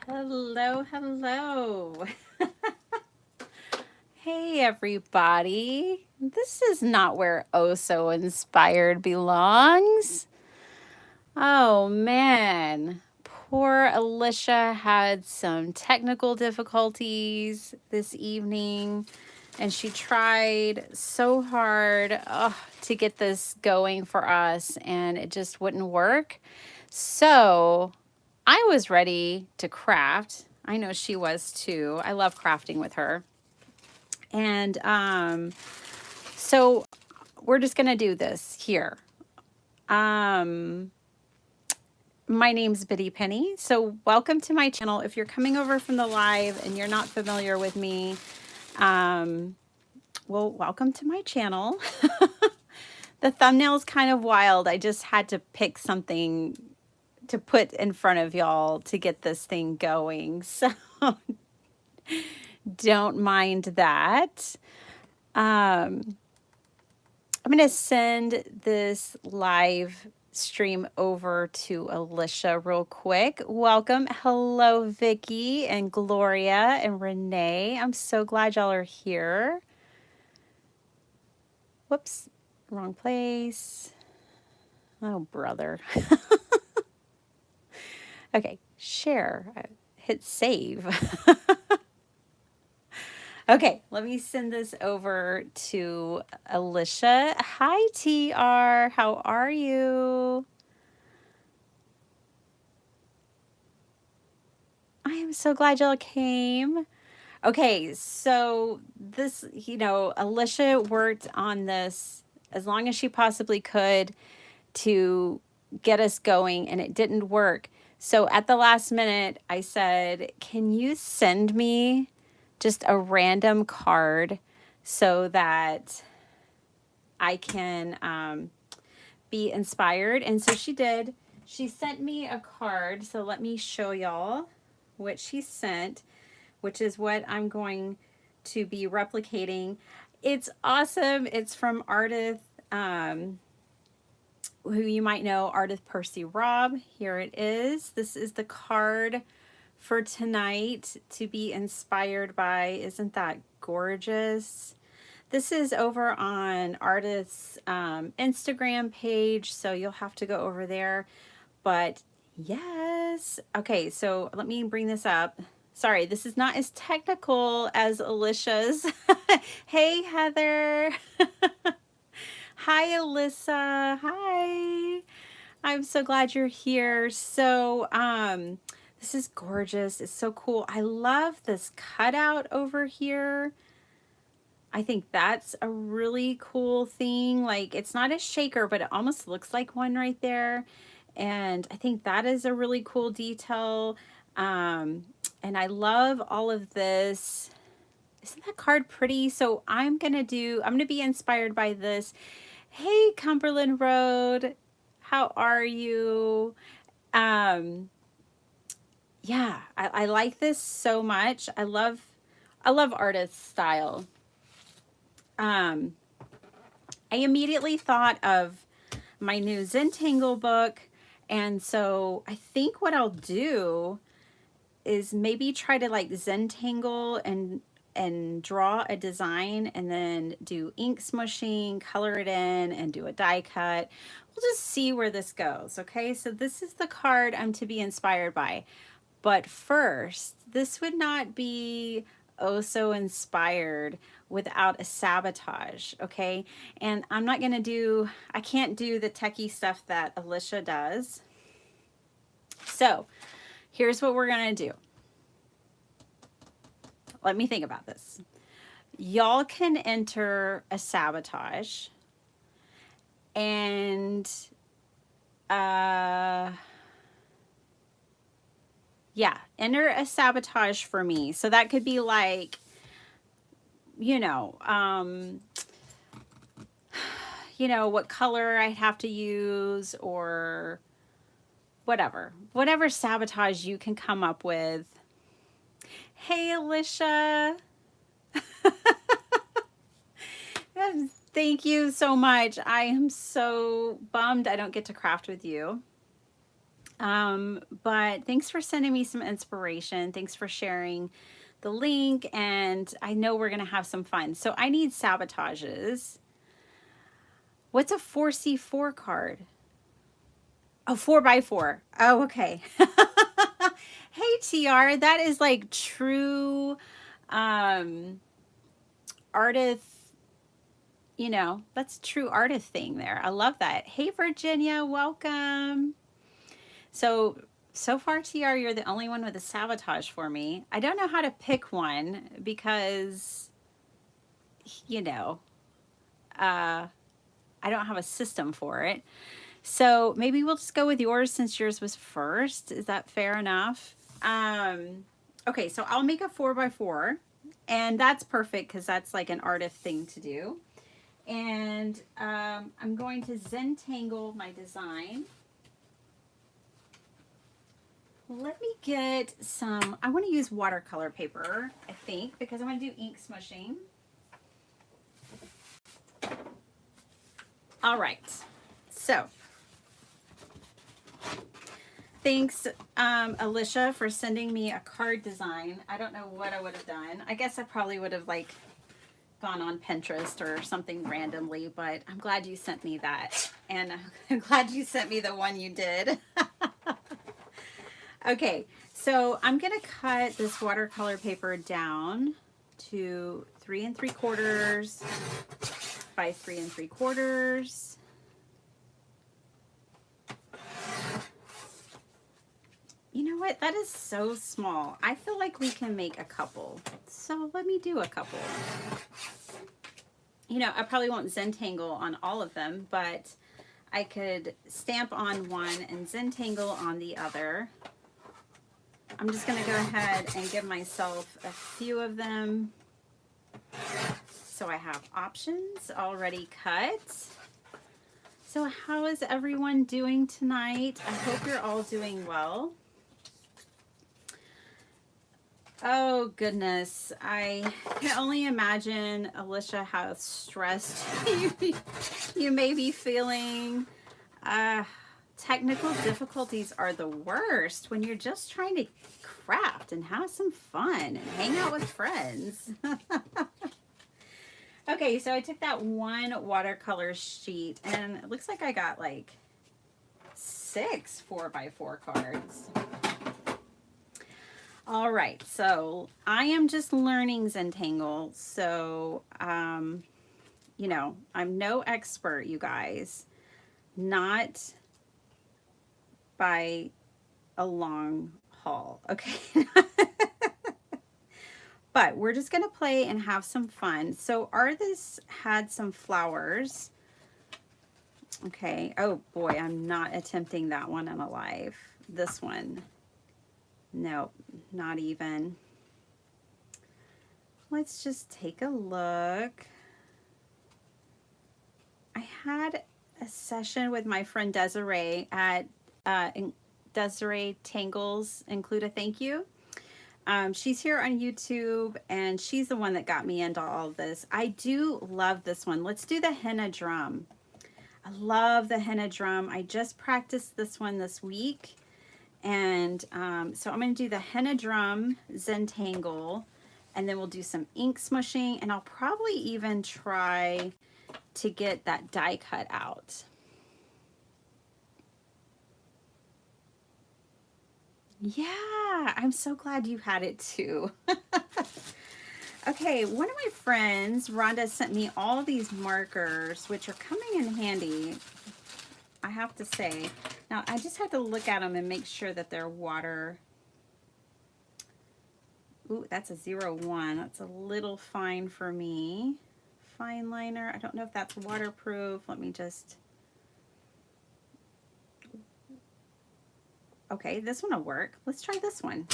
Hello, hello. Hey, everybody. This is not where Oh So Inspired belongs. Oh, man. Poor Alicia had some technical difficulties this evening, and she tried so hard to get this going for us, and it just wouldn't work. So I was ready to craft. I know she was too. I love crafting with her. And so we're just going to do this here. Um, my name's Biddy Penny. So welcome to my channel. If you're coming over from the live and you're not familiar with me, well, welcome to my channel. The thumbnail's kind of wild. I just had to pick something to put in front of y'all to get this thing going. So don't mind that. I'm going to send this live stream over to Alicia real quick. Welcome. Hello, Vicky and Gloria and Renee. I'm so glad y'all are here. Whoops, wrong place. Oh, brother. Okay, share. Hit save. Okay, let me send this over to Alicia. Hi, TR. How are you? I am so glad y'all came. Okay, so this, Alicia worked on this as long as she possibly could to get us going, and it didn't work. So at the last minute, I said, can you send me just a random card so that I can be inspired? And so she did. She sent me a card. So let me show y'all what she sent, which is what I'm going to be replicating. It's awesome. It's from artist, who you might know, artist Percy Robb. Here it is. This is the card for tonight to be inspired by. Isn't that gorgeous? This is over on artist's Instagram page, so you'll have to go over there. But yes. Okay, so let me bring this up. Sorry, this is not as technical as Alicia's. Hey, Heather. Hi, Alyssa. Hi. I'm so glad you're here. So, this is gorgeous. It's so cool. I love this cutout over here. I think that's a really cool thing. Like, it's not a shaker, but it almost looks like one right there. And I think that is a really cool detail. And I love all of this. Isn't that card pretty? So I'm going to be inspired by this. Hey, Cumberland Road. How are you? Yeah, I like this so much. I love artist style. I immediately thought of my new Zentangle book. And so I think what I'll do is maybe try to like Zentangle and draw a design and then do ink smushing, color it in, and do a die cut. We'll just see where this goes, okay? So this is the card I'm to be inspired by. But first, this would not be oh so inspired without a sabotage, okay? And I'm not gonna do, I can't do the techie stuff that Alicia does. So here's what we're gonna do. Let me think about this. Y'all can enter a sabotage and yeah, enter a sabotage for me. So that could be like, what color I have to use or whatever sabotage you can come up with. Hey, Alicia. Thank you so much. I am so bummed I don't get to craft with you. But thanks for sending me some inspiration. Thanks for sharing the link, and I know we're gonna have some fun. So I need sabotages. What's a 4C4 card? Oh, 4x4. Oh, okay. Hey, TR, that is like true artist, you know, that's true artist thing there. I love that. Hey, Virginia, welcome. So far, TR, you're the only one with a sabotage for me. I don't know how to pick one because, you know, I don't have a system for it. So maybe we'll just go with yours since yours was first. Is that fair enough? Okay, so I'll make a 4x4, and that's perfect because that's like an artist thing to do. And I'm going to Zentangle my design. Let me get some, I want to use watercolor paper, I think, because I'm going to do ink smushing. All right, so thanks, Alicia, for sending me a card design. I don't know what I would have done. I guess I probably would have like gone on Pinterest or something randomly, but I'm glad you sent me that. And I'm glad you sent me the one you did. Okay, so I'm gonna cut this watercolor paper down to 3 3/4 by 3 3/4. You know what? That is so small. I feel like we can make a couple. So let me do a couple. You know, I probably won't Zentangle on all of them, but I could stamp on one and Zentangle on the other. I'm just going to go ahead and give myself a few of them. So I have options already cut. So how is everyone doing tonight? I hope you're all doing well. Oh goodness, I can only imagine, Alicia, how stressed you may be feeling. Technical difficulties are the worst when you're just trying to craft and have some fun and hang out with friends. Okay, so I took that one watercolor sheet and it looks like I got like 6 4x4 cards. All right, so I am just learning Zentangle, so you know, I'm no expert, you guys, not by a long haul, okay? But we're just gonna play and have some fun. So Arthas had some flowers. Okay, oh boy, I'm not attempting that one on a live. This one, nope, not even. Let's just take a look. I had a session with my friend Desiree at Desiree Tangles, include a thank you. She's here on YouTube, and she's the one that got me into all of this. I do love this one. Let's do the henna drum. I love the henna drum. I just practiced this one this week. And so I'm going to do the henna drum Zentangle, and then we'll do some ink smushing, and I'll probably even try to get that die cut out. Yeah, I'm so glad you had it too. Okay, one of my friends, Rhonda, sent me all these markers, which are coming in handy, I have to say. Now, I just have to look at them and make sure that they're water. Ooh, that's a 01. That's a little fine for me. Fine liner. I don't know if that's waterproof. Let me just... Okay, this one will work. Let's try this one.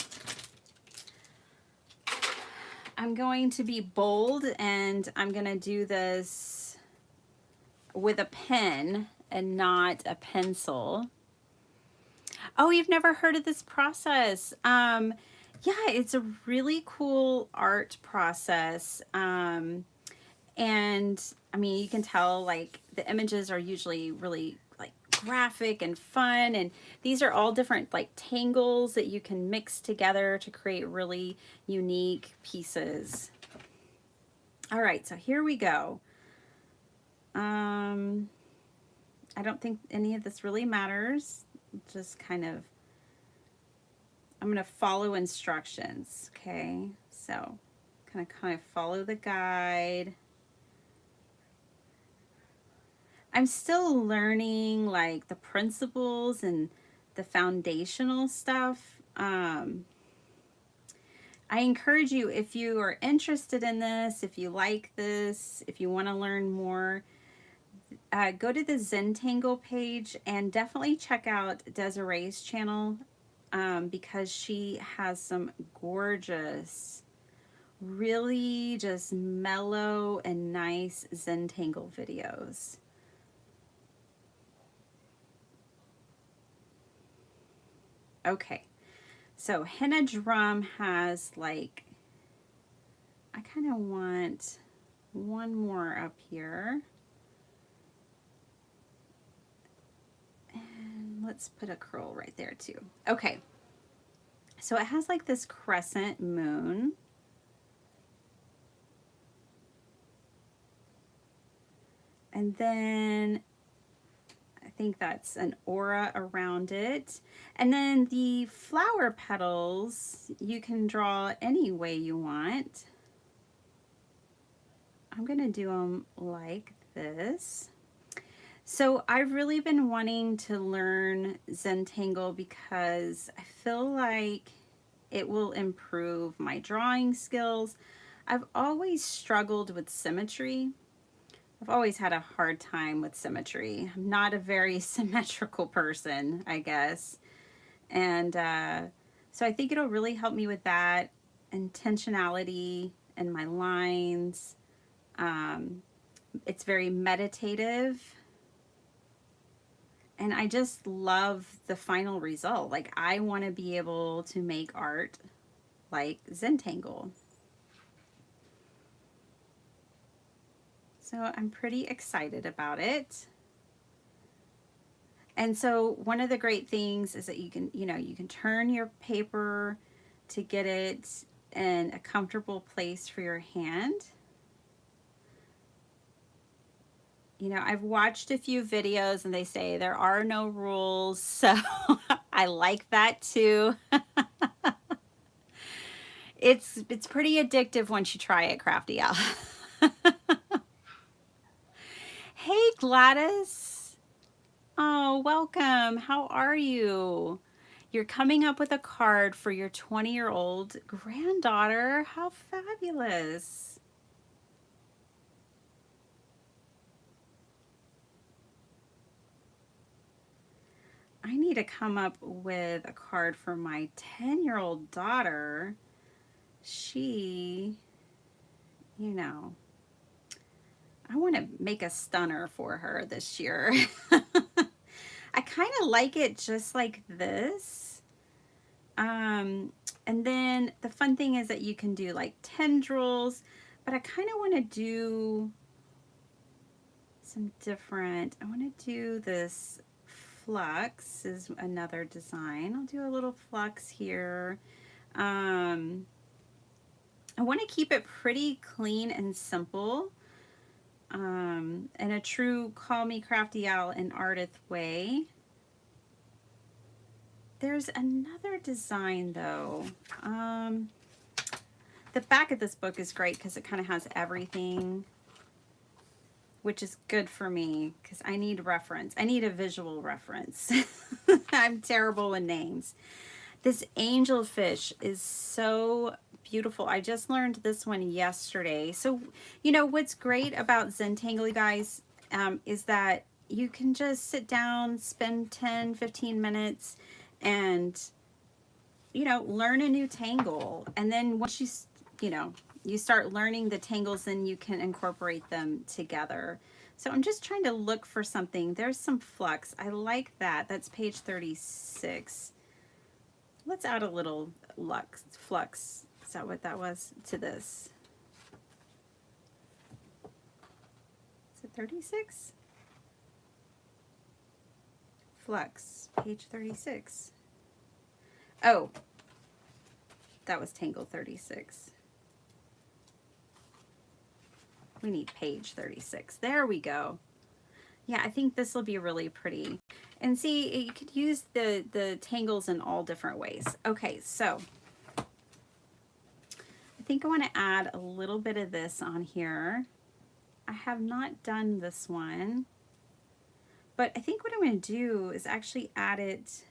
I'm going to be bold, and I'm going to do this with a pen and not a pencil. Oh, you've never heard of this process? Yeah, it's a really cool art process. And I mean, you can tell like the images are usually really like graphic and fun. And these are all different like tangles that you can mix together to create really unique pieces. All right, so here we go. I don't think any of this really matters. Just kind of, I'm going to follow instructions. Okay, so kind of follow the guide. I'm still learning like the principles and the foundational stuff. I encourage you, if you are interested in this, if you like this, if you want to learn more, go to the Zentangle page and definitely check out Desiree's channel because she has some gorgeous, really just mellow and nice Zentangle videos. Okay, so henna drum has like, I kind of want one more up here. And let's put a curl right there too. Okay, so it has like this crescent moon. And then I think that's an aura around it. And then the flower petals, you can draw any way you want. I'm gonna do them like this. So I've really been wanting to learn Zentangle because I feel like it will improve my drawing skills. I've always struggled with symmetry. I've always had a hard time with symmetry. I'm not a very symmetrical person, I guess. And so I think it'll really help me with that intentionality and my lines. It's very meditative. And I just love the final result. Like, I want to be able to make art like Zentangle. So I'm pretty excited about it. And so one of the great things is that you can, you can turn your paper to get it in a comfortable place for your hand. I've watched a few videos and they say there are no rules, so I like that too. It's pretty addictive once you try it, Crafty Al. Hey, Gladys. Oh, welcome. How are you? You're coming up with a card for your 20-year-old granddaughter. How fabulous. I need to come up with a card for my 10-year-old daughter. She, I want to make a stunner for her this year. I kind of like it just like this. And then the fun thing is that you can do like tendrils, but I kind of want to do some different, I want to do this flux is another design. I'll do a little flux here. I want to keep it pretty clean and simple. In a true Call Me Crafty Owl and Ardith way. There's another design though. The back of this book is great because it kind of has everything, which is good for me because I need reference. I need a visual reference. I'm terrible with names. This angelfish is so beautiful. I just learned this one yesterday. So, what's great about Zentangle, you guys, is that you can just sit down, spend 10, 15 minutes and, learn a new tangle. And then once you start learning the tangles, then you can incorporate them together. So I'm just trying to look for something. There's some flux. I like that. That's page 36. Let's add a little flux. Is that what that was to this? Is it 36? Flux, page 36. Oh, that was Tangle 36. We need page 36. There we go. Yeah, I think this will be really pretty. And see, you could use the tangles in all different ways. Okay, so I think I want to add a little bit of this on here. I have not done this one, but I think what I'm going to do is actually add it,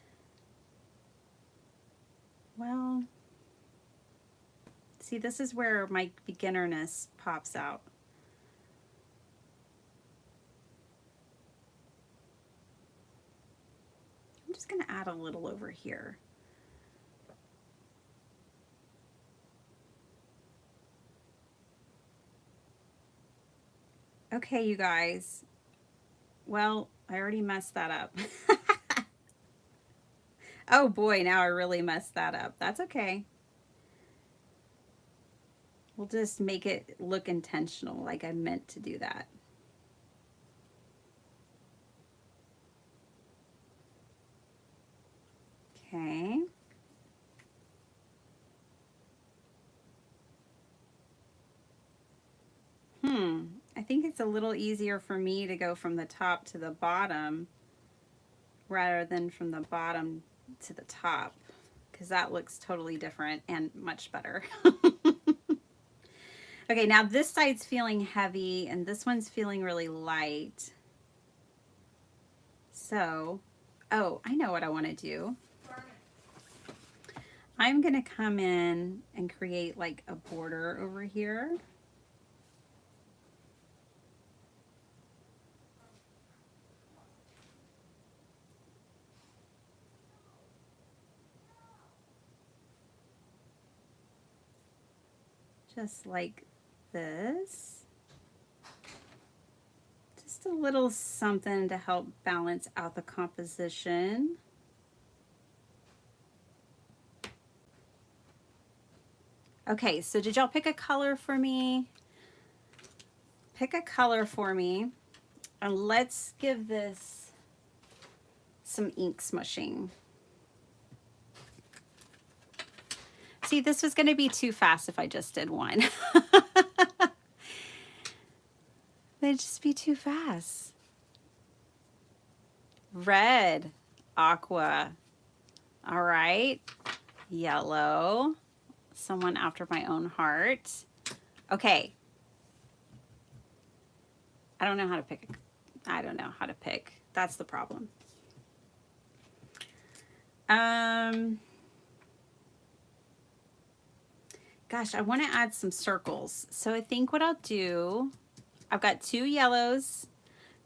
well, see, this is where my beginnerness pops out. I'm just going to add a little over here. Okay, you guys. Well, I already messed that up. Oh boy, now I really messed that up. That's okay. We'll just make it look intentional, like I meant to do that. Okay. I think it's a little easier for me to go from the top to the bottom rather than from the bottom to the top, because that looks totally different and much better. Okay, now this side's feeling heavy and this one's feeling really light. So, oh, I know what I want to do. I'm going to come in and create like a border over here. Just like this. Just a little something to help balance out the composition. Okay, so did y'all pick a color for me? Pick a color for me, and let's give this some ink smushing. See, this was going to be too fast if I just did one. They'd just be too fast. Red, aqua. All right. Yellow. Someone after my own heart. Okay. I don't know how to pick. I don't know how to pick. That's the problem. Gosh, I want to add some circles. So I think what I'll do, I've got 2 yellows,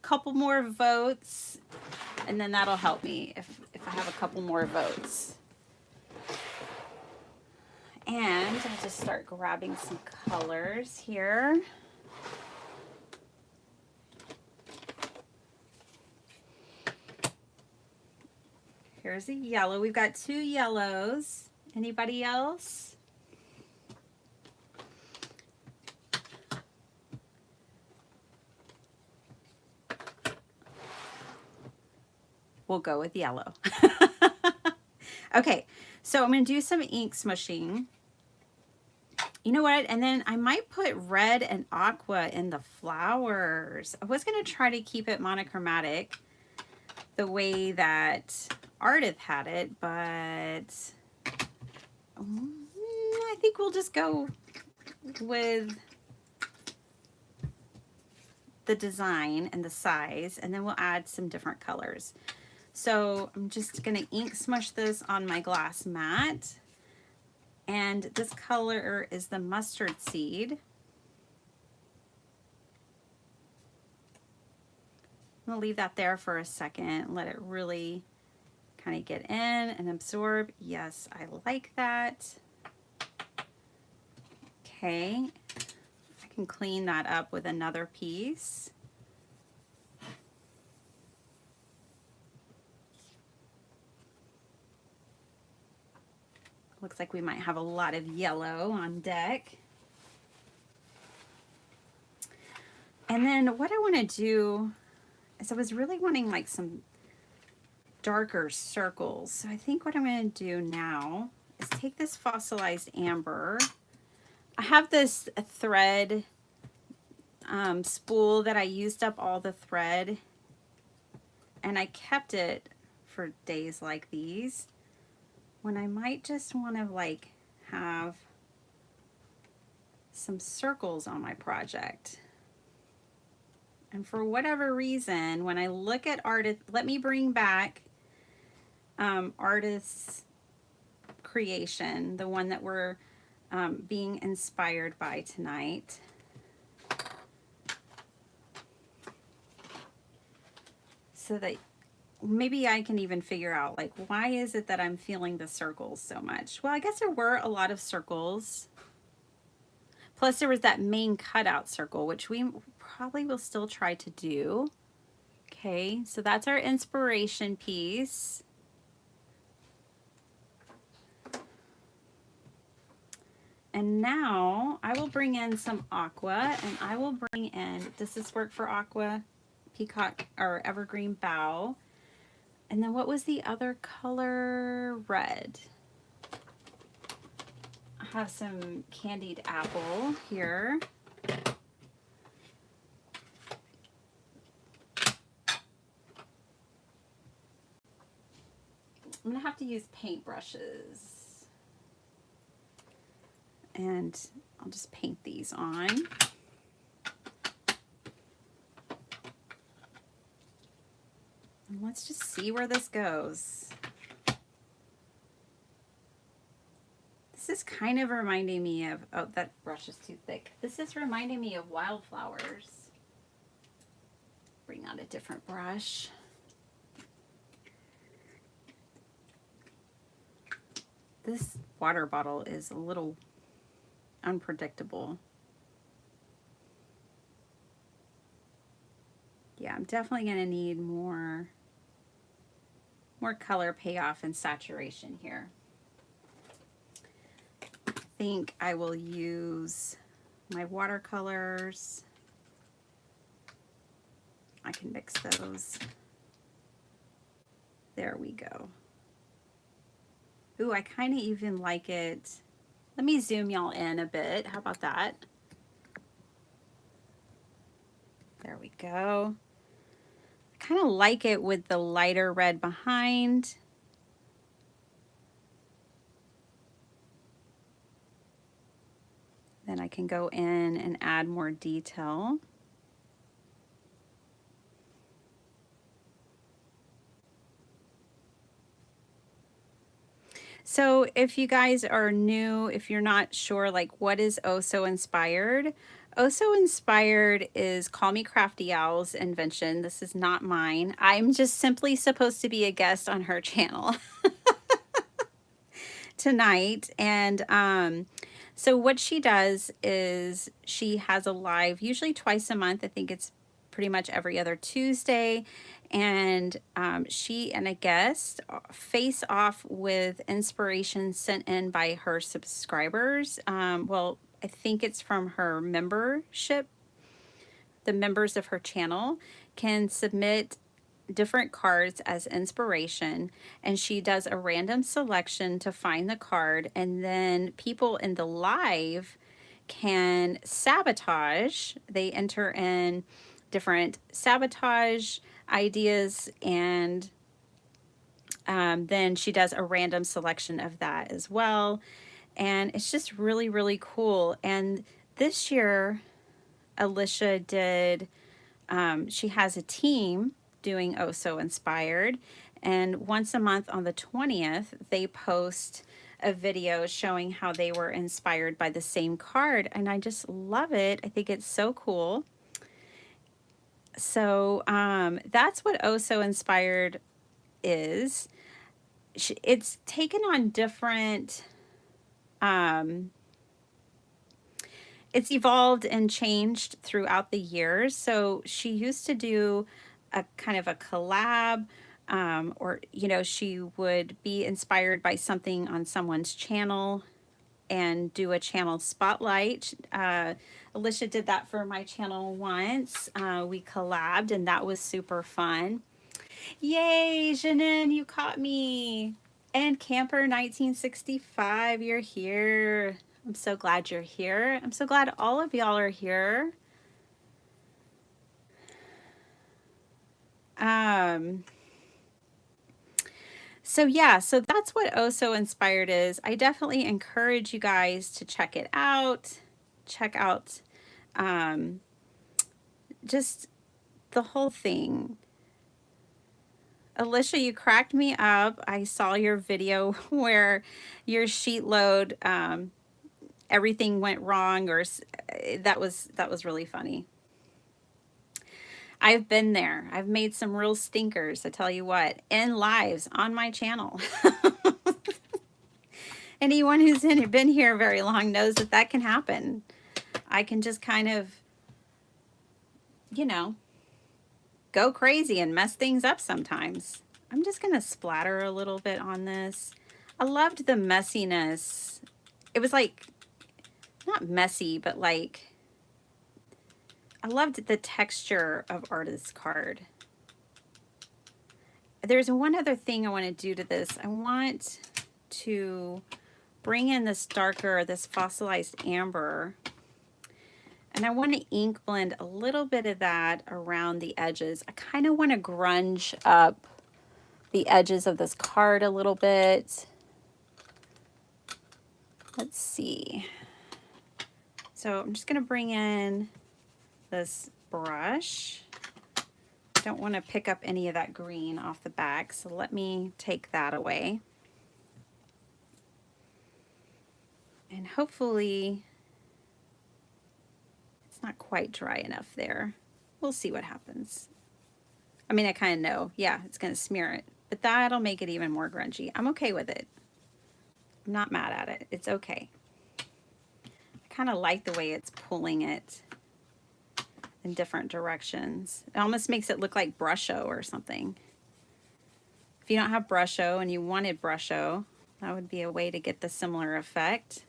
couple more votes, and then that'll help me if I have a couple more votes. And I'll just start grabbing some colors here. Here's a yellow. We've got 2 yellows. Anybody else? We'll go with yellow. Okay, so I'm going to do some ink smushing. You know what? And then I might put red and aqua in the flowers. I was going to try to keep it monochromatic the way that Ardith had it, but I think we'll just go with the design and the size, and then we'll add some different colors. So I'm just going to ink smush this on my glass mat. And this color is the mustard seed. I'm going to leave that there for a second, let it really kind of get in and absorb. Yes, I like that. Okay, I can clean that up with another piece. Looks like we might have a lot of yellow on deck. And then what I want to do is I was really wanting like some darker circles. So I think what I'm going to do now is take this fossilized amber. I have this thread spool that I used up all the thread, and I kept it for days like these when I might just want to like have some circles on my project. And for whatever reason, when I look at artist, let me bring back artist's creation, the one that we're being inspired by tonight. So that maybe I can even figure out, like, why is it that I'm feeling the circles so much? Well, I guess there were a lot of circles. Plus there was that main cutout circle, which we probably will still try to do. Okay, so that's our inspiration piece. And now I will bring in some aqua, and I will bring in, does this work for aqua? Peacock or evergreen bough. And then what was the other color? Red. I have some candied apple here. I'm gonna have to use paint brushes. And I'll just paint these on. And let's just see where this goes. This is kind of reminding me of, oh, that brush is too thick. This is reminding me of wildflowers. Bring out a different brush. This water bottle is a little unpredictable. Yeah, I'm definitely gonna need more color payoff and saturation here. I think I will use my watercolors. I can mix those. There we go. Ooh, I kind of even like it. Let me zoom y'all in a bit. How about that? There we go. I kind of like it with the lighter red behind. Then I can go in and add more detail. So if you guys are new, if you're not sure, like, what is Oh So Inspired? Oh So Inspired is Call Me Crafty Owl's invention. This is not mine. I'm just simply supposed to be a guest on her channel tonight. And so what she does is she has a live, usually twice a month. I think it's pretty much every other Tuesday. And she and a guest face off with inspiration sent in by her subscribers. Well, I think it's from her membership. The members of her channel can submit different cards as inspiration, and she does a random selection to find the card, and then people in the live can sabotage. They enter in different sabotage ideas, and then she does a random selection of that as well. And it's just really, really cool. And this year, Alicia did, she has a team doing Oh So Inspired. And once a month on the 20th, they post a video showing how they were inspired by the same card. And I just love it. I think it's so cool. So that's what Oh So Inspired is. It's taken on different, it's evolved and changed throughout the years. So she used to do a kind of a collab, or, you know, she would be inspired by something on someone's channel and do a channel spotlight. Alicia did that for my channel once. We collabed, and that was super fun. Yay, Janin, you caught me. And Camper 1965, you're here. I'm so glad you're here. I'm so glad all of y'all are here. So yeah, so that's what Oh So Inspired is. I definitely encourage you guys to check it out. Check out just the whole thing. Alicia, you cracked me up. I saw your video where your sheet load, everything went wrong, or that was really funny. I've been there. I've made some real stinkers, I tell you what, in lives on my channel. Anyone who's been here very long knows that that can happen. I can just kind of, you know, go crazy and mess things up sometimes. I'm just going to splatter a little bit on this. I loved the messiness. It was like, not messy, but like, I loved the texture of Artist Card. There's one other thing I want to do to this. I want to bring in this darker, this fossilized amber, and I want to ink blend a little bit of that around the edges. I kind of want to grunge up the edges of this card a little bit. Let's see. So I'm just going to bring in this brush. Don't want to pick up any of that green off the back, so let me take that away. And hopefully it's not quite dry enough there. We'll see what happens. I mean, I kind of know, yeah, it's going to smear it, but that'll make it even more grungy. I'm okay with it. I'm not mad at it. It's okay. I kind of like the way it's pulling it in different directions. It almost makes it look like brusho or something. If you don't have brusho and you wanted brusho, that would be a way to get the similar effect.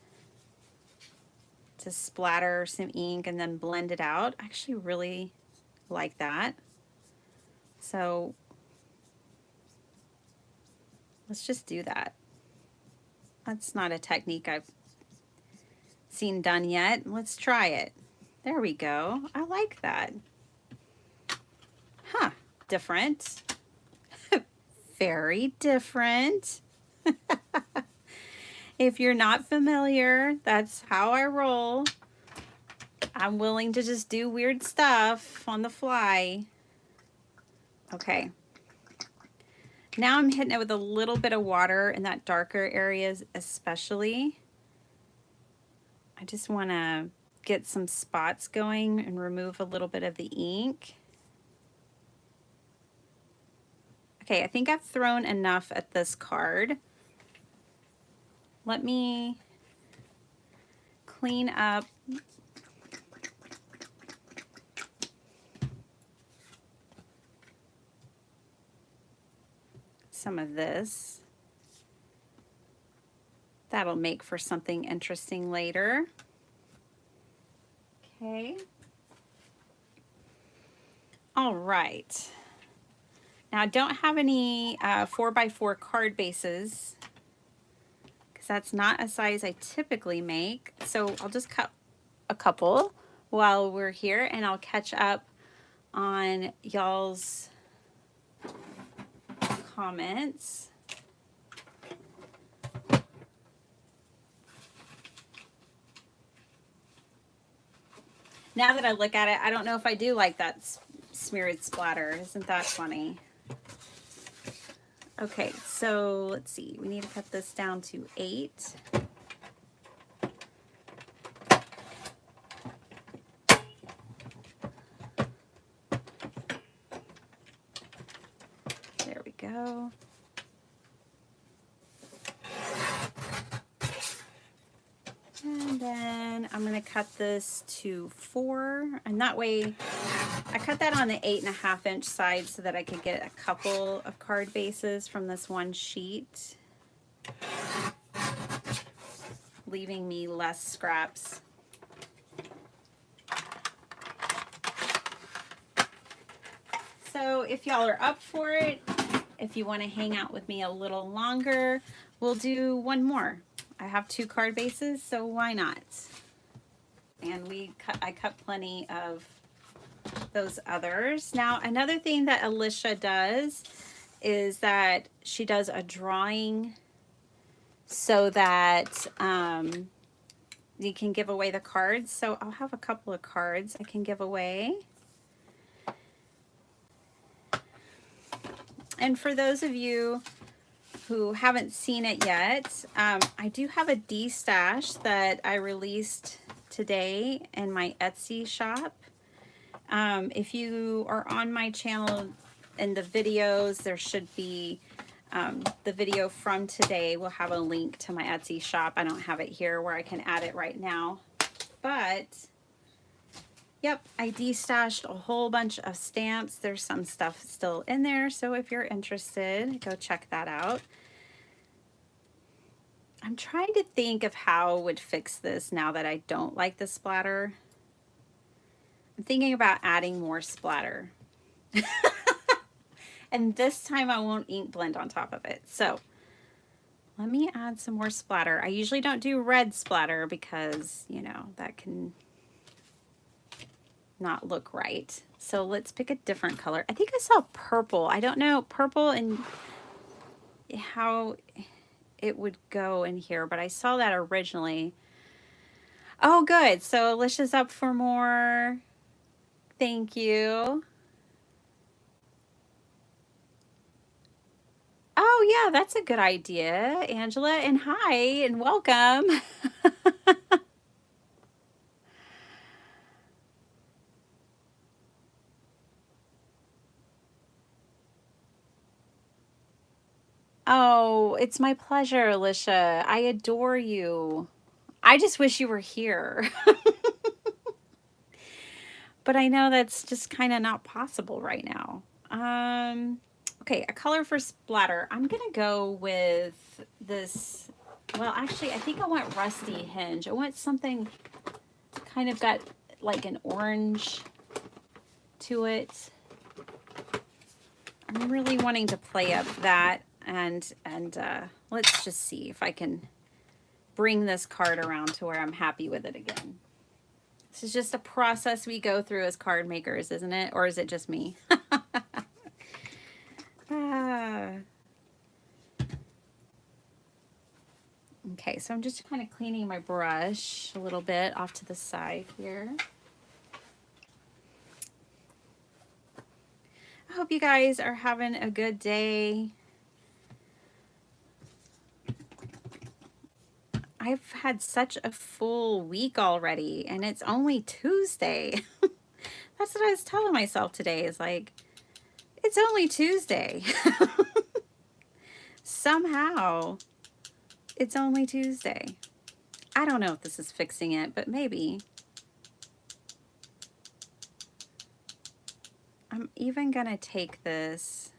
To splatter some ink and then blend it out. I actually really like that. So let's just do that. That's not a technique I've seen done yet. Let's try it. There we go. I like that. Huh, different. Very different. If you're not familiar, that's how I roll. I'm willing to just do weird stuff on the fly. Okay. Now I'm hitting it with a little bit of water in that darker areas especially. I just want to get some spots going and remove a little bit of the ink. Okay, I think I've thrown enough at this card. Let me clean up some of this. That'll make for something interesting later. Okay. All right. Now I don't have any 4x4 card bases because that's not a size I typically make. So I'll just cut a couple while we're here and I'll catch up on y'all's comments. Now that I look at it, I don't know if I do like that smeared splatter. Isn't that funny? Okay, so let's see. We need to cut this down to 8. There we go. And then I'm going to cut this to 4, and that way I cut that on the 8.5 inch side so that I could get a couple of card bases from this one sheet, leaving me less scraps. So if y'all are up for it, if you want to hang out with me a little longer, we'll do one more. I have 2 card bases, so why not? And I cut plenty of those others. Now, another thing that Alicia does is that she does a drawing so that you can give away the cards. So I'll have a couple of cards I can give away. And for those of you who haven't seen it yet, I do have a D-stash that I released today in my Etsy shop. If you are on my channel in the videos, there should be the video from today will have a link to my Etsy shop. I don't have it here where I can add it right now, but yep, I de-stashed a whole bunch of stamps. There's some stuff still in there, so if you're interested, go check that out. I'm trying to think of how I would fix this now that I don't like the splatter. I'm thinking about adding more splatter. And this time I won't ink blend on top of it. So let me add some more splatter. I usually don't do red splatter because, you know, that can not look right. So let's pick a different color. I think I saw purple. I don't know purple and how it would go in here, but I saw that originally. Oh, good. So Alicia's up for more. Thank you. Oh, yeah, that's a good idea, Angela. And hi, and welcome. Oh, it's my pleasure, Alicia. I adore you. I just wish you were here. But I know that's just kind of not possible right now. Okay, a color for splatter. I'm going to go with this. Well, actually, I think I want Rusty Hinge. I want something kind of got like an orange to it. I'm really wanting to play up that, and let's just see if I can bring this card around to where I'm happy with it again. This is just a process we go through as card makers, isn't it? Or is it just me? Okay, so I'm just kind of cleaning my brush a little bit off to the side here. I hope you guys are having a good day. I've had such a full week already, and it's only Tuesday. That's what I was telling myself today, is like, it's only Tuesday. Somehow, it's only Tuesday. I don't know if this is fixing it, but maybe. I'm even gonna take this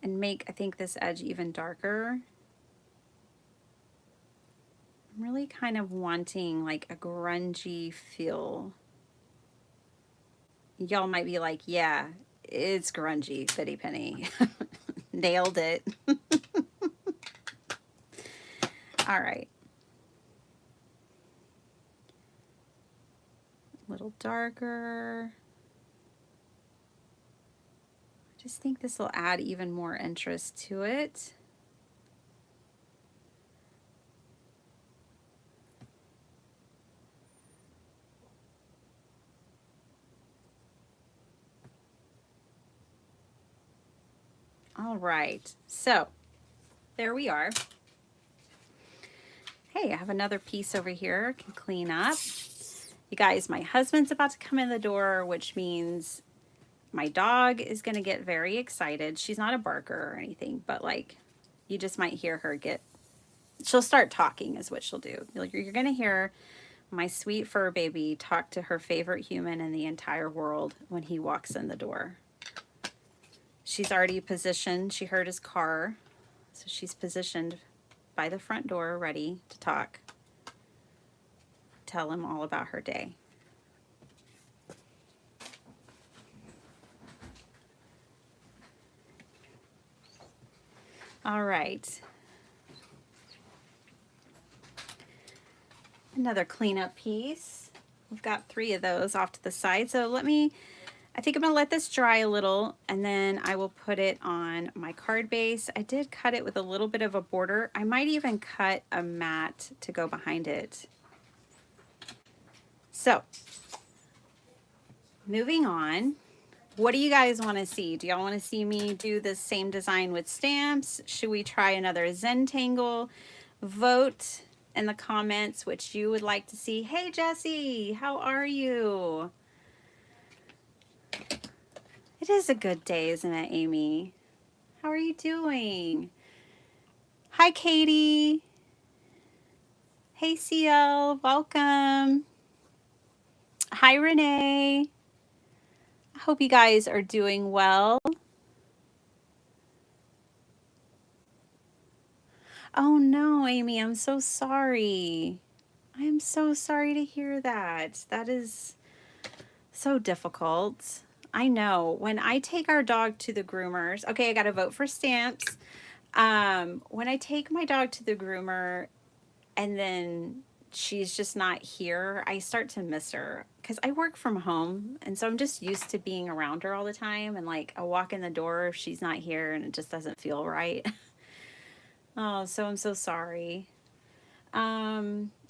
and make, I think, this edge even darker. I'm really kind of wanting like a grungy feel. Y'all might be like, yeah, it's grungy, Fitty Penny. Nailed it. All right. A little darker. I just think this will add even more interest to it. All right, so there we are. Hey, I have another piece over here I can clean up. You guys, my husband's about to come in the door, which means my dog is going to get very excited. She's not a barker or anything, but like you just might hear her she'll start talking is what she'll do. You're going to hear my sweet fur baby talk to her favorite human in the entire world when he walks in the door. She's already positioned. She heard his car, so she's positioned by the front door, ready to talk. Tell him all about her day. All right. Another cleanup piece. We've got 3 of those off to the side. So I think I'm gonna let this dry a little and then I will put it on my card base. I did cut it with a little bit of a border. I might even cut a mat to go behind it. So, moving on. What do you guys want to see? Do y'all want to see me do the same design with stamps? Should we try another Zentangle? Vote in the comments which you would like to see. Hey Jessie, how are you? It is a good day, isn't it, Amy? How are you doing? Hi, Katie. Hey, CL, welcome. Hi, Renee. I hope you guys are doing well. Oh no, Amy, I'm so sorry. I am so sorry to hear that. That is so difficult. I know. When I take our dog to the groomers, okay, I got to vote for stamps. When I take my dog to the groomer and then she's just not here, I start to miss her because I work from home. And so I'm just used to being around her all the time. And like I walk in the door if she's not here and it just doesn't feel right. Oh, so I'm so sorry.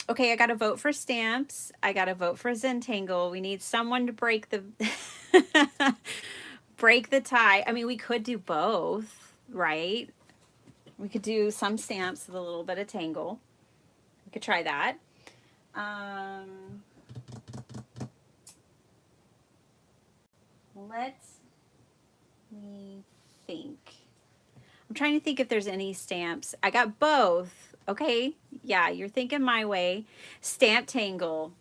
Okay, I got to vote for stamps. I got to vote for Zentangle. We need someone to break the break the tie. I mean, we could do both, right? We could do some stamps with a little bit of tangle. We could try that. Let me think. I'm trying to think if there's any stamps. I got both. Okay, yeah, you're thinking my way. Stamp tangle.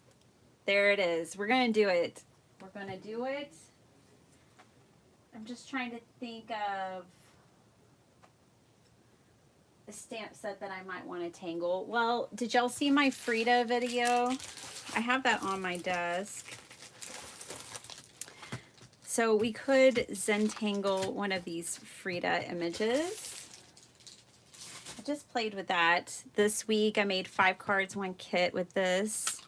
There it is. We're going to do it. We're going to do it. I'm just trying to think of a stamp set that I might want to tangle. Well, did y'all see my Frida video? I have that on my desk. So we could Zentangle one of these Frida images. I just played with that. This week I made 5 cards, 1 kit with this.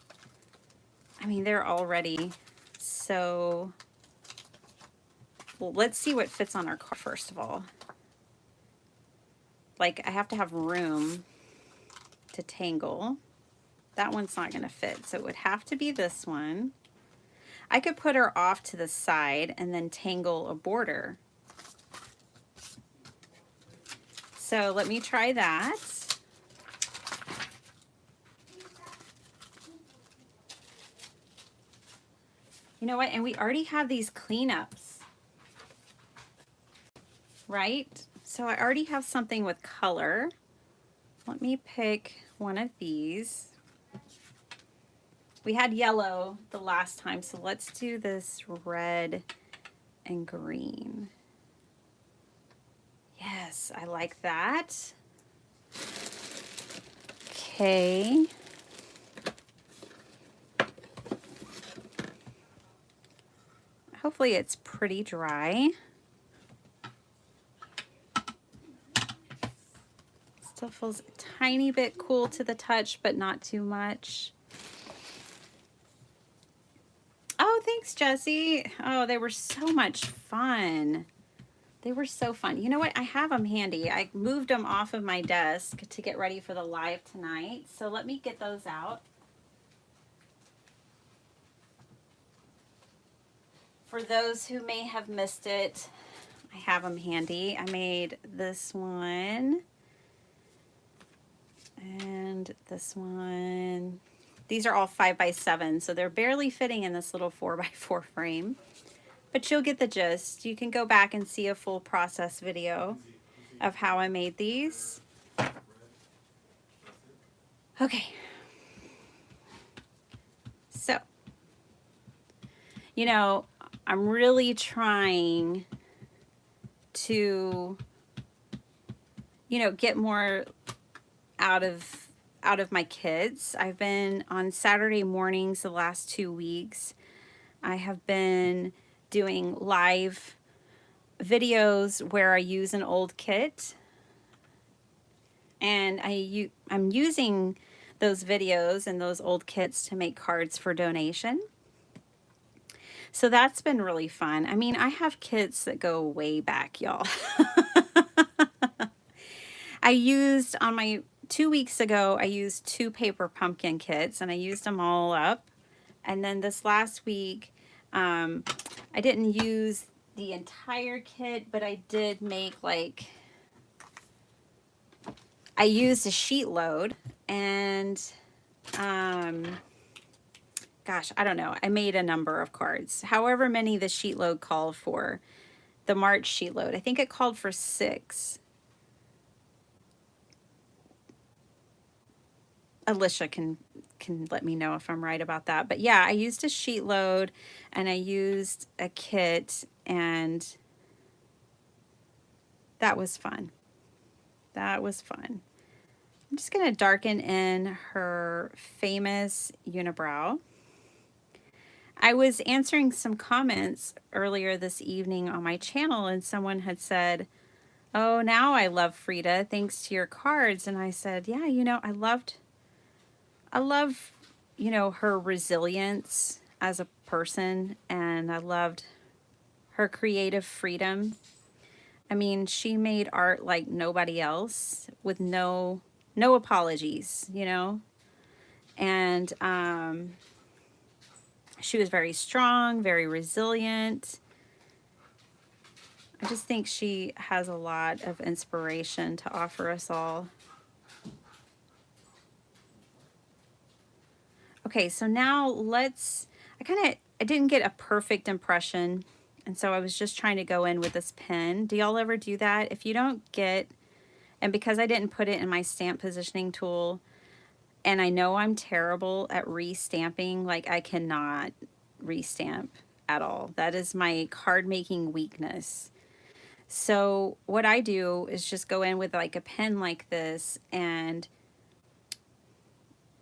I mean, they're all ready. So, well, let's see what fits on our card first of all. Like, I have to have room to tangle. That one's not going to fit, so it would have to be this one. I could put her off to the side and then tangle a border. So let me try that. You know what? And we already have these cleanups, right? So I already have something with color. Let me pick one of these. We had yellow the last time, so let's do this red and green. Yes, I like that. Okay. Hopefully it's pretty dry. Still feels a tiny bit cool to the touch, but not too much. Oh, thanks, Jessie. Oh, they were so much fun. They were so fun. You know what? I have them handy. I moved them off of my desk to get ready for the live tonight. So let me get those out. For those who may have missed it, I have them handy. I made this one and this one. These are all 5x7, so they're barely fitting in this little 4x4 frame. But you'll get the gist. You can go back and see a full process video of how I made these. Okay. So, you know, I'm really trying to, you know, get more out of my kids. I've been on Saturday mornings the last 2 weeks. I have been doing live videos where I use an old kit And I'm using those videos and those old kits to make cards for donation. So that's been really fun. I mean, I have kits that go way back, y'all. I used on my 2 weeks ago, I used 2 paper pumpkin kits and I used them all up. And then this last week, I didn't use the entire kit, but I did make like, I used a sheet load and, gosh, I don't know. I made a number of cards. However many the sheet load called for, the March sheet load. I think it called for 6. Alicia can let me know if I'm right about that. But yeah, I used a sheet load and I used a kit, and that was fun. That was fun. I'm just going to darken in her famous unibrow. I was answering some comments earlier this evening on my channel, and someone had said, "Oh, now I love Frida thanks to your cards." And I said, yeah, you know, I love, you know, her resilience as a person, and I loved her creative freedom. I mean, she made art like nobody else with no apologies, you know. And she was very strong, very resilient. I just think she has a lot of inspiration to offer us all. Okay, so now I didn't get a perfect impression, and so I was just trying to go in with this pen. Do y'all ever do that? If you don't get, and because I didn't put it in my stamp positioning tool, and I know I'm terrible at re-stamping, like I cannot re-stamp at all. That is my card making weakness. So what I do is just go in with like a pen like this and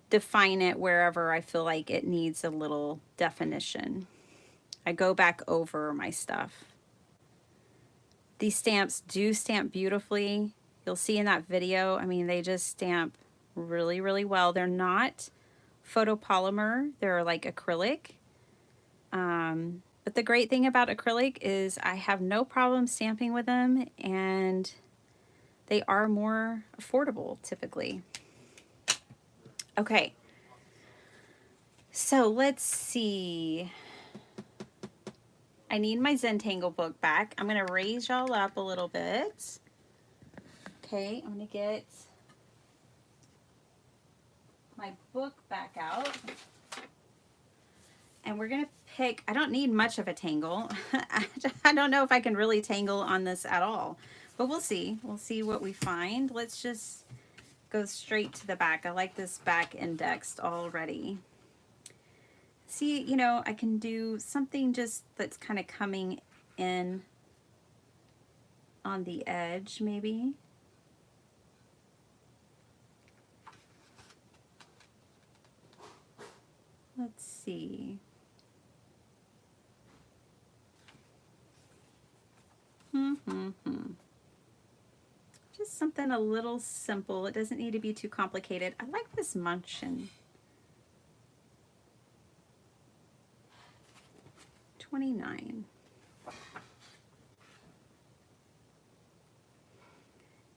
define it wherever I feel like it needs a little definition. I go back over my stuff. These stamps do stamp beautifully. You'll see in that video, I mean, they just stamp really, really well. They're not photopolymer, they're like acrylic. But the great thing about acrylic is I have no problem stamping with them, and they are more affordable typically. Okay, so let's see. I need my Zentangle book back. I'm going to raise y'all up a little bit. Okay, I'm going to get my book back out. And we're going to pick, I don't need much of a tangle. I don't know if I can really tangle on this at all. But we'll see. We'll see what we find. Let's just go straight to the back. I like this back indexed already. See, you know, I can do something just that's kind of coming in on the edge, maybe. Let's see. Just something a little simple. It doesn't need to be too complicated. I like this munchkin. 29.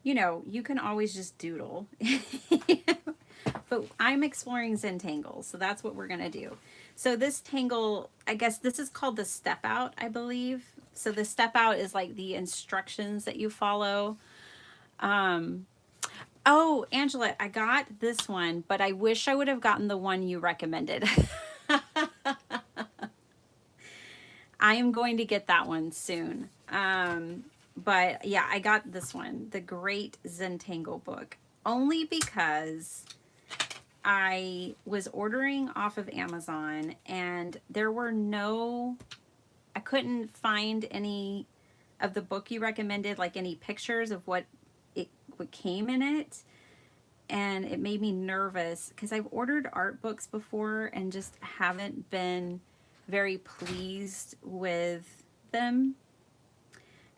You know, you can always just doodle. But I'm exploring Zentangle, so that's what we're going to do. So this tangle, I guess this is called the step out, I believe. So the step out is like the instructions that you follow. Oh, Angela, I got this one, but I wish I would have gotten the one you recommended. I am going to get that one soon. But yeah, I got this one, the Great Zentangle book, only because I was ordering off of Amazon and there were I couldn't find any of the book you recommended, like any pictures of what came in it. And it made me nervous because I've ordered art books before and just haven't been very pleased with them.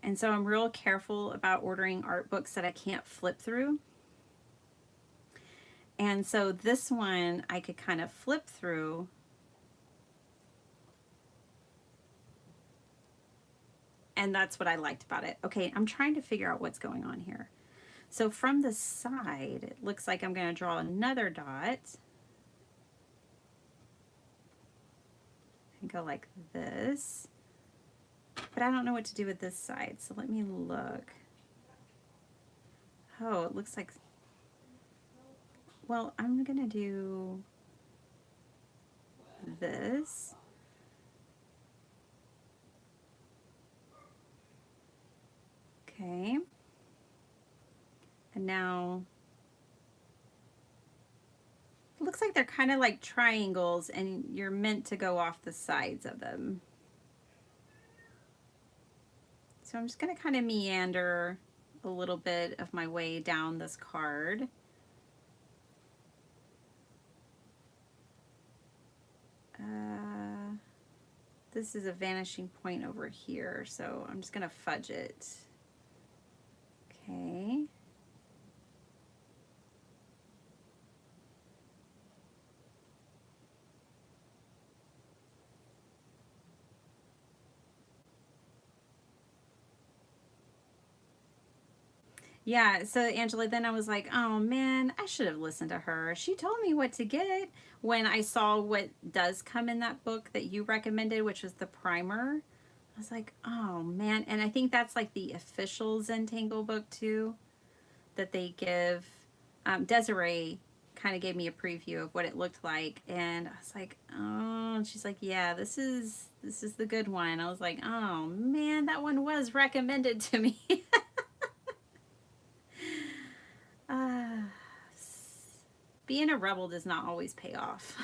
And so I'm real careful about ordering art books that I can't flip through. And so this one I could kind of flip through. And that's what I liked about it. Okay, I'm trying to figure out what's going on here. So from the side, it looks like I'm going to draw another dot and go like this. But I don't know what to do with this side, so let me look. Oh, it looks like, well, I'm going to do this. Okay. And now it looks like they're kind of like triangles and you're meant to go off the sides of them. So I'm just going to kind of meander a little bit of my way down this card. This is a vanishing point over here, so I'm just going to fudge it. Okay. Yeah, so Angela, then I was like, oh man, I should have listened to her. She told me what to get when I saw what does come in that book that you recommended, which was the primer. I was like, oh man. And I think that's like the official Zentangle book too, that they give. Desiree kind of gave me a preview of what it looked like. And I was like, oh, and she's like, yeah, this is the good one. I was like, oh man, that one was recommended to me. Uh, being a rebel does not always pay off.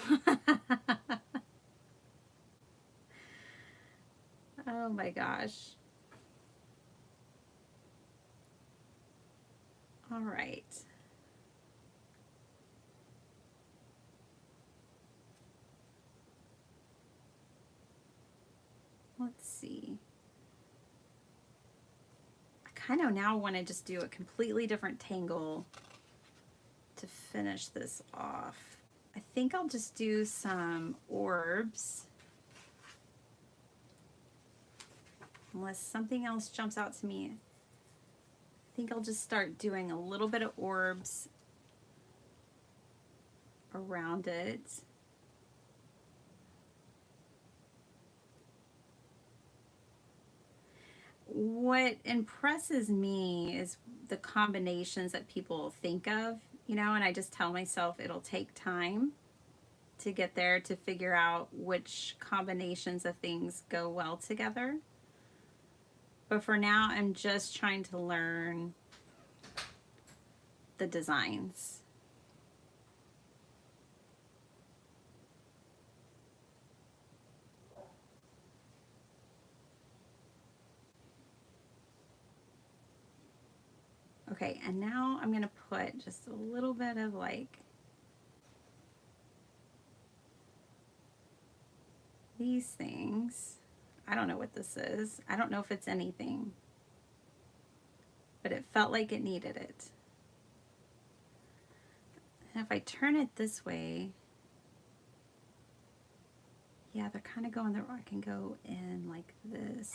Oh my gosh. All right. Let's see. I kind of now want to just do a completely different tangle to finish this off. I think I'll just do some orbs. Unless something else jumps out to me. I think I'll just start doing a little bit of orbs around it. What impresses me is the combinations that people think of, you know, and I just tell myself it'll take time to get there to figure out which combinations of things go well together. But for now, I'm just trying to learn the designs. Okay, and now I'm gonna put just a little bit of like these things. I don't know what this is. I don't know if it's anything, but it felt like it needed it. And if I turn it this way, yeah, they're kind of going there. I can go in like this.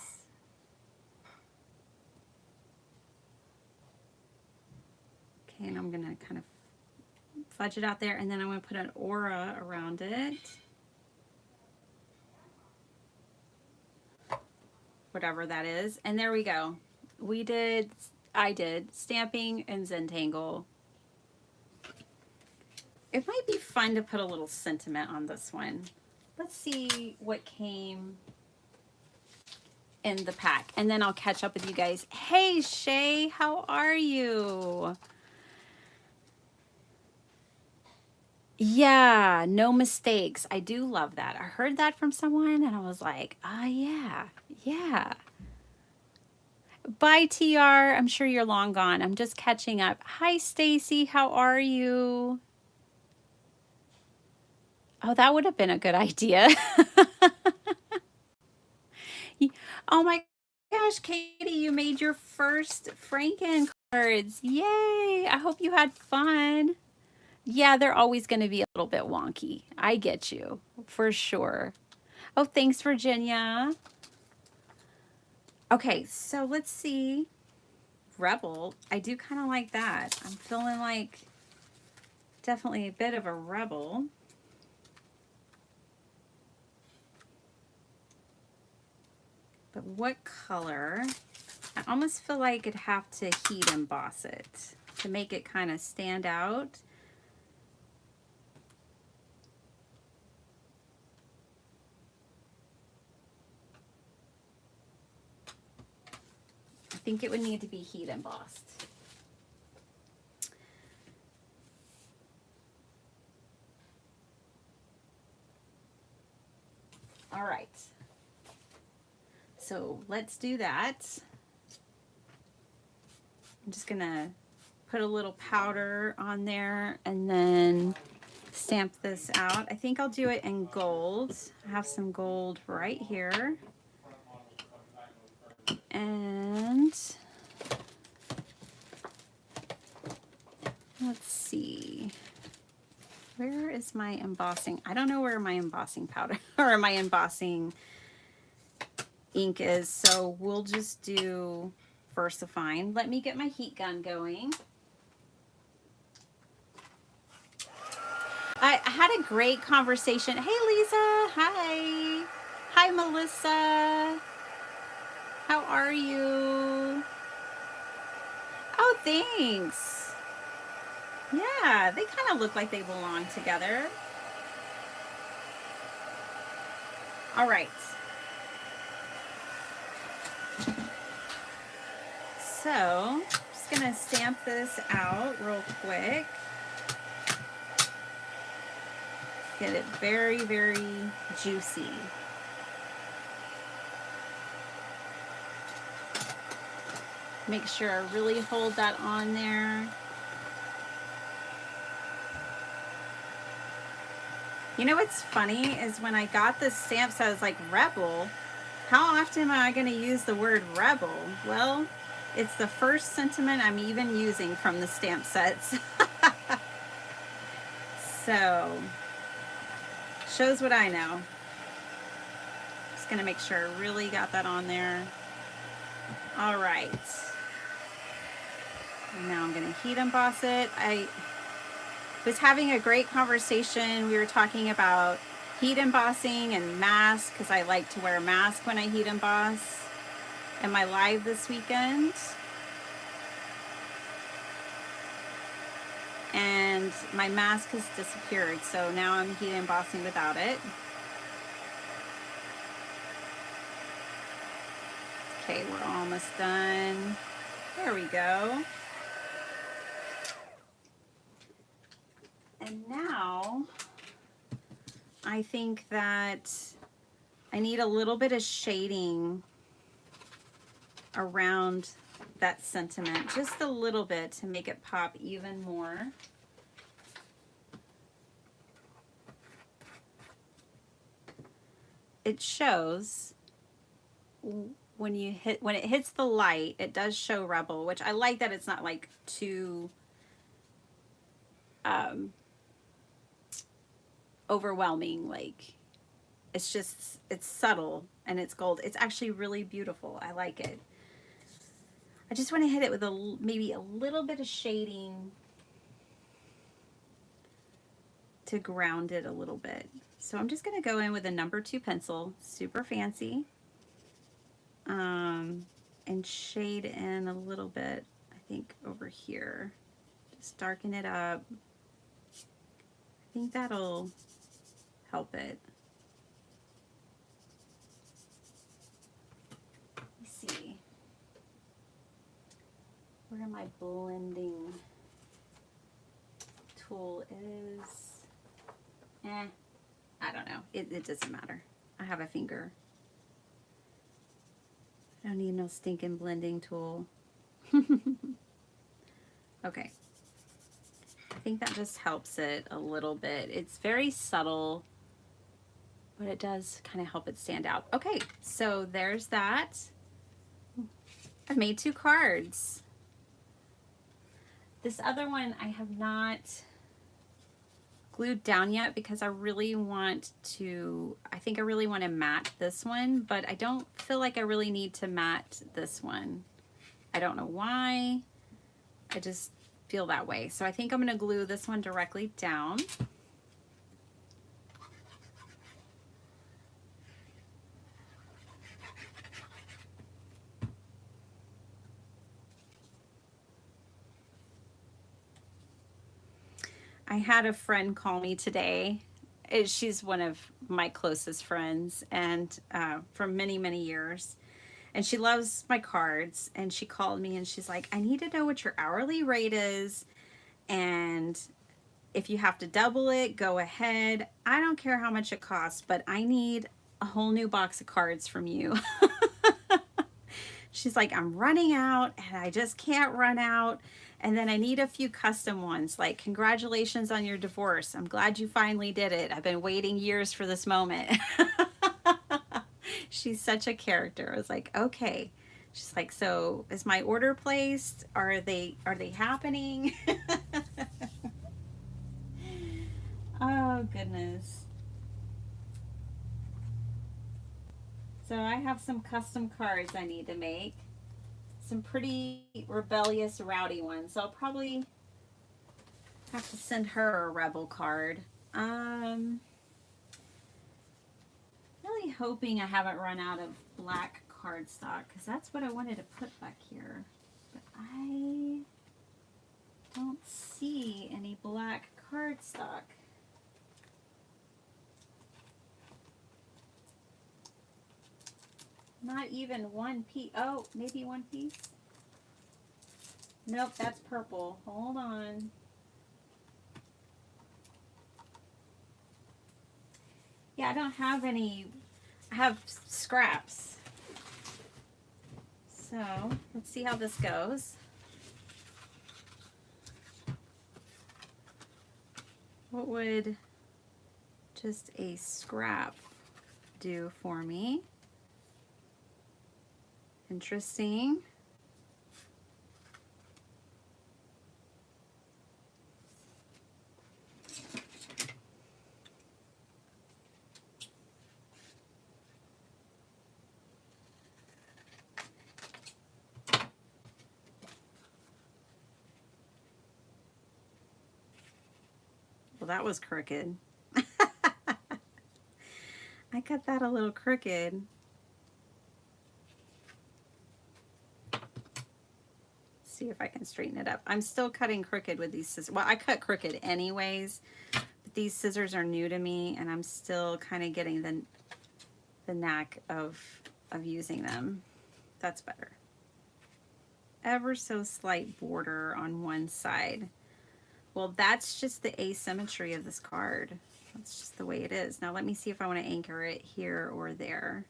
Okay, and I'm gonna kind of fudge it out there, and then I'm gonna put an aura around it. Whatever that is. And there we go. I did stamping and Zentangle. It might be fun to put a little sentiment on this one. Let's see what came in the pack, and then I'll catch up with you guys. Hey Shay, how are you? Yeah, no mistakes. I do love that. I heard that from someone and I was like, ah, yeah, yeah. Bye, TR. I'm sure you're long gone. I'm just catching up. Hi, Stacy. How are you? Oh, that would have been a good idea. Oh my gosh, Katie, you made your first Franken cards. Yay. I hope you had fun. Yeah, they're always going to be a little bit wonky. I get you, for sure. Oh, thanks, Virginia. Okay, so let's see. Rebel. I do kind of like that. I'm feeling like definitely a bit of a rebel. But what color? I almost feel like I'd have to heat emboss it to make it kind of stand out. I think it would need to be heat embossed. All right. So let's do that. I'm just gonna put a little powder on there and then stamp this out. I think I'll do it in gold. I have some gold right here. And let's see. Where is my embossing? I don't know where my embossing powder or my embossing ink is, so we'll just do VersaFine. Let me get my heat gun going. I had a great conversation. Hey, Lisa. Hi. Hi, Melissa. How are you? Oh, thanks. Yeah, they kind of look like they belong together. All right. So, I'm just going to stamp this out real quick. Get it very, very juicy. Make sure I really hold that on there. You know what's funny is when I got this stamp set, I was like, rebel? How often am I going to use the word rebel? Well, it's the first sentiment I'm even using from the stamp sets. So, shows what I know. Just going to make sure I really got that on there. All right. And now I'm going to heat emboss it. I was having a great conversation. We were talking about heat embossing and mask because I like to wear a mask when I heat emboss. Am I live this weekend? And my mask has disappeared, so now I'm heat embossing without it. Okay, we're almost done. There we go. And now I think that I need a little bit of shading around that sentiment, just a little bit to make it pop even more. It shows when it hits the light, it does show rebel, which I like that it's not like too overwhelming. Like it's subtle and it's gold. It's actually really beautiful. I like it. I just want to hit it with maybe a little bit of shading to ground it a little bit. So I'm just going to go in with a number 2 pencil, super fancy, and shade in a little bit, I think over here. Just darken it up. I think that'll help it. Let me see where my blending tool is. I don't know. It doesn't matter. I have a finger. I don't need no stinking blending tool. Okay. I think that just helps it a little bit. It's very subtle, but it does kind of help it stand out. Okay, so there's that. I've made 2 cards. This other one I have not glued down yet because I really want to, I think I really want to matte this one, but I don't feel like I really need to matte this one. I don't know why. I just feel that way. So I think I'm going to glue this one directly down. I had a friend call me today. She's one of my closest friends and for many, many years. And she loves my cards. And she called me and she's like, I need to know what your hourly rate is. And if you have to double it, go ahead. I don't care how much it costs, but I need a whole new box of cards from you. She's like, I'm running out and I just can't run out. And then I need a few custom ones, like congratulations on your divorce. I'm glad you finally did it. I've been waiting years for this moment. She's such a character. I was like, okay. She's like, so is my order placed? Are they happening? Oh goodness. So I have some custom cards I need to make. Some pretty rebellious, rowdy ones. So I'll probably have to send her a rebel card. Really hoping I haven't run out of black cardstock because that's what I wanted to put back here. But I don't see any black cardstock. Not even one piece. Oh, maybe one piece. Nope, that's purple. Hold on. Yeah, I don't have any. I have scraps. So let's see how this goes. What would just a scrap do for me? Interesting. Well, that was crooked. I cut that a little crooked. See if I can straighten it up. I'm still cutting crooked with these scissors. Well, I cut crooked anyways, but these scissors are new to me and I'm still kind of getting the knack of using them. That's better. Ever so slight border on one side. Well, that's just the asymmetry of this card. That's just the way it is. Now let me see if I want to anchor it here or there.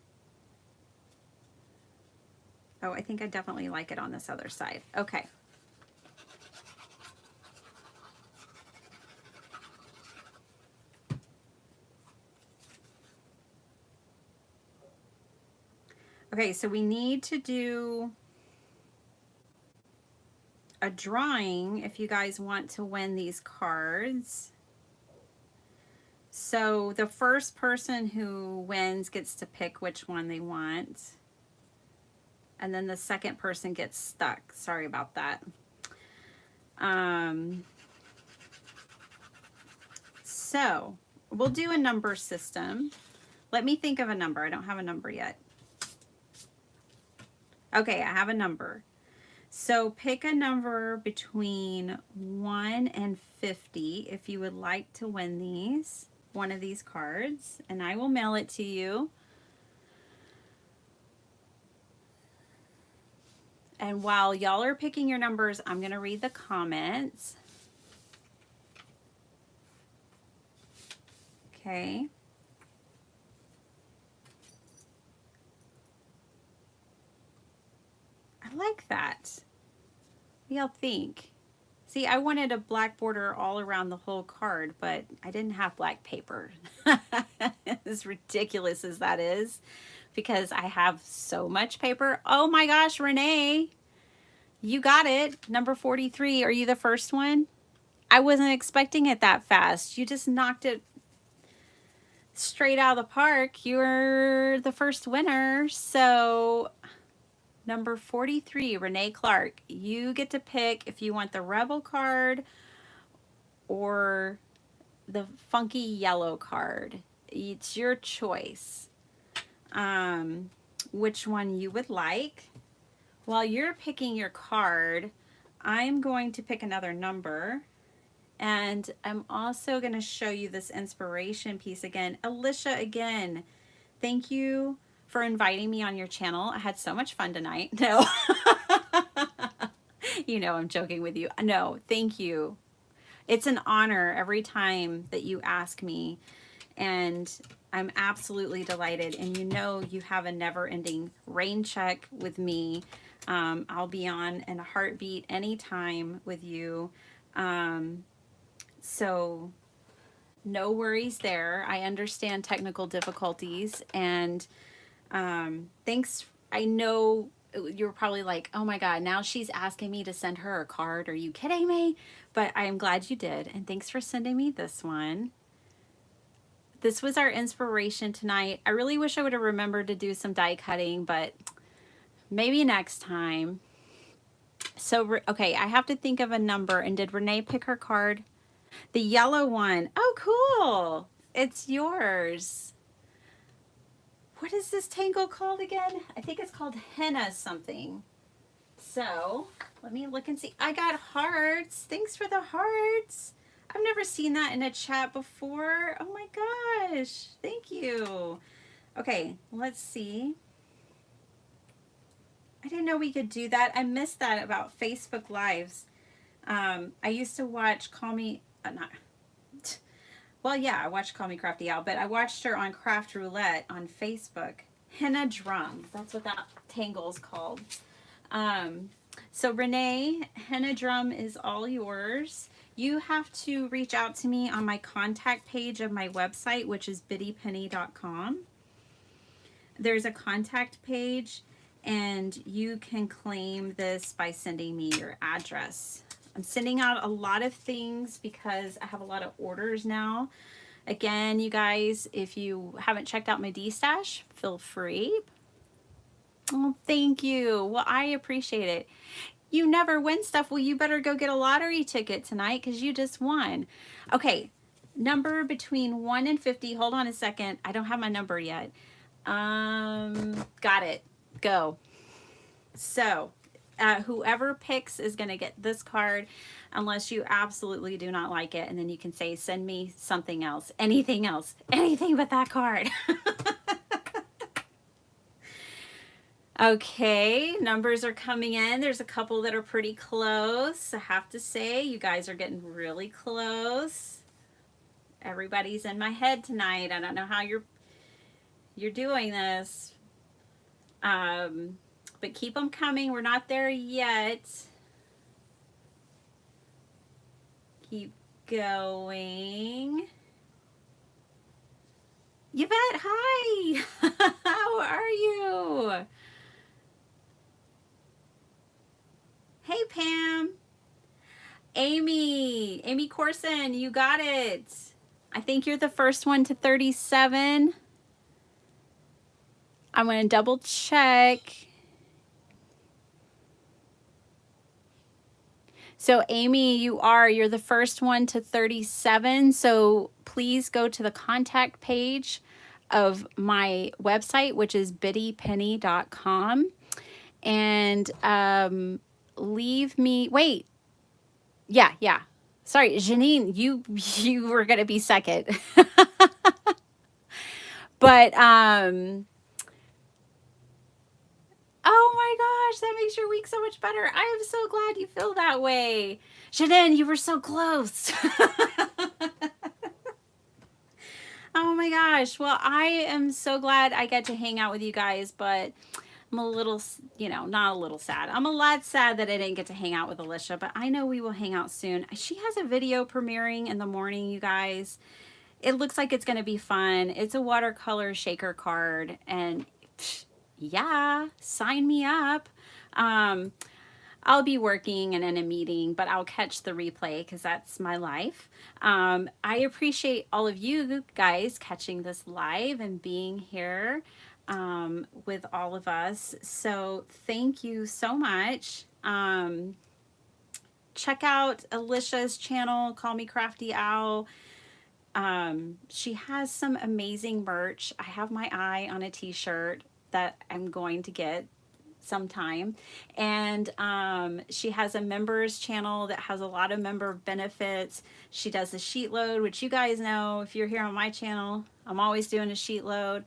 Oh, I think I definitely like it on this other side. Okay. Okay, so we need to do a drawing if you guys want to win these cards. So the first person who wins gets to pick which one they want. And then the second person gets stuck. Sorry about that. So we'll do a number system. Let me think of a number. I don't have a number yet. Okay, I have a number. So pick a number between 1 and 50 if you would like to win one of these cards, and I will mail it to you. And while y'all are picking your numbers, I'm going to read the comments. Okay. I like that. What do y'all think? See, I wanted a black border all around the whole card, but I didn't have black paper. As ridiculous as that is, because I have so much paper. Oh my gosh, Renee, you got it. Number 43. Are you the first one? I wasn't expecting it that fast. You just knocked it straight out of the park. You're the first winner. So number 43, Renee Clark, you get to pick if you want the Rebel card or the funky yellow card. It's your choice. Which one you would like. While you're picking your card, I'm going to pick another number. And I'm also going to show you this inspiration piece again. Alicia, again, thank you for inviting me on your channel. I had so much fun tonight. No. You know I'm joking with you. No, thank you. It's an honor every time that you ask me, and I'm absolutely delighted. And you know you have a never-ending rain check with me. I'll be on in a heartbeat anytime with you. So no worries there. I understand technical difficulties, and thanks. I know you're probably like, oh my God, now she's asking me to send her a card. Are you kidding me? But I am glad you did. And thanks for sending me this one. This was our inspiration tonight. I really wish I would have remembered to do some die cutting, but maybe next time. So, okay, I have to think of a number. And did Renee pick her card? The yellow one. Oh, cool. It's yours. What is this tangle called again? I think it's called henna something. So let me look and see. I got hearts. Thanks for the hearts. I've never seen that in a chat before. Oh my gosh. Thank you. Okay, let's see. I didn't know we could do that. I missed that about Facebook Lives. I used to watch well, yeah, I watched Call Me Crafty Al, but I watched her on Craft Roulette on Facebook. Henna Drum, that's what that tangle's called. So Renee, Henna Drum is all yours. You have to reach out to me on my contact page of my website, which is bittypenny.com. There's a contact page, and you can claim this by sending me your address. I'm sending out a lot of things because I have a lot of orders now. Again, you guys, if you haven't checked out my D-Stash, feel free. Oh, thank you. Well, I appreciate it. You never win stuff. Well, you better go get a lottery ticket tonight because you just won. Okay, number between 1 and 50. Hold on a second. I don't have my number yet. Got it. Go. So whoever picks is going to get this card unless you absolutely do not like it. And then you can say, send me something else, anything but that card. Okay, numbers are coming in. There's a couple that are pretty close. I have to say, you guys are getting really close. Everybody's in my head tonight. I don't know how you're doing this. But keep them coming. We're not there yet. Keep going. Yvette, hi. How are you? Hey, Pam. Amy Corson, you got it. I think you're the first one to 37. I'm going to double check. So Amy, you're the first one to 37. So please go to the contact page of my website, which is bittypenny.com, and leave me, wait. Yeah. Sorry, Janine, you were going to be second. But, oh my gosh, that makes your week so much better. I am so glad you feel that way. Janine, you were so close. Oh my gosh. Well, I am so glad I get to hang out with you guys, but I'm a little, not a little sad. I'm a lot sad that I didn't get to hang out with Alicia, but I know we will hang out soon. She has a video premiering in the morning, you guys. It looks like it's going to be fun. It's a watercolor shaker card, and yeah, sign me up. I'll be working and in a meeting, but I'll catch the replay because that's my life. I appreciate all of you guys catching this live and being here with all of us. So thank you so much. Check out Alicia's channel, Call Me Crafty Owl. She has some amazing merch. I have my eye on a t-shirt that I'm going to get sometime. And she has a members channel that has a lot of member benefits. She does a sheet load, which you guys know if you're here on my channel, I'm always doing a sheet load.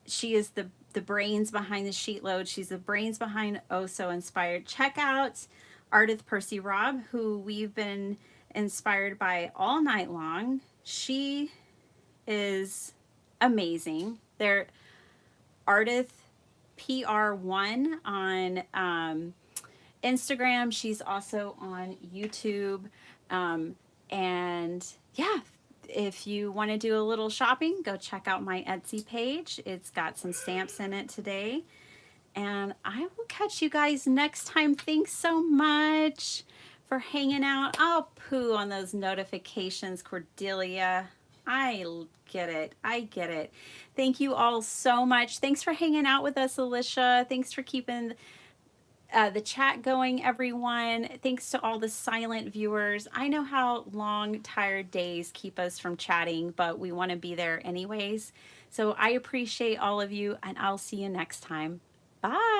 She is the brains behind the sheet load. She's the brains behind Oh So Inspired. Check out Ardith Percy Robb, who we've been inspired by all night long. She is amazing. They're Ardith PR1 on Instagram. She's also on YouTube. And yeah, if you want to do a little shopping, go check out my Etsy page. It's got some stamps in it today. And I will catch you guys next time. Thanks so much for hanging out. I'll poo on those notifications, Cordelia. I get it. I get it. Thank you all so much. Thanks for hanging out with us, Alicia. Thanks for keeping the chat going, everyone. Thanks to all the silent viewers. I know how long, tired days keep us from chatting, but we want to be there anyways. So I appreciate all of you, and I'll see you next time. Bye.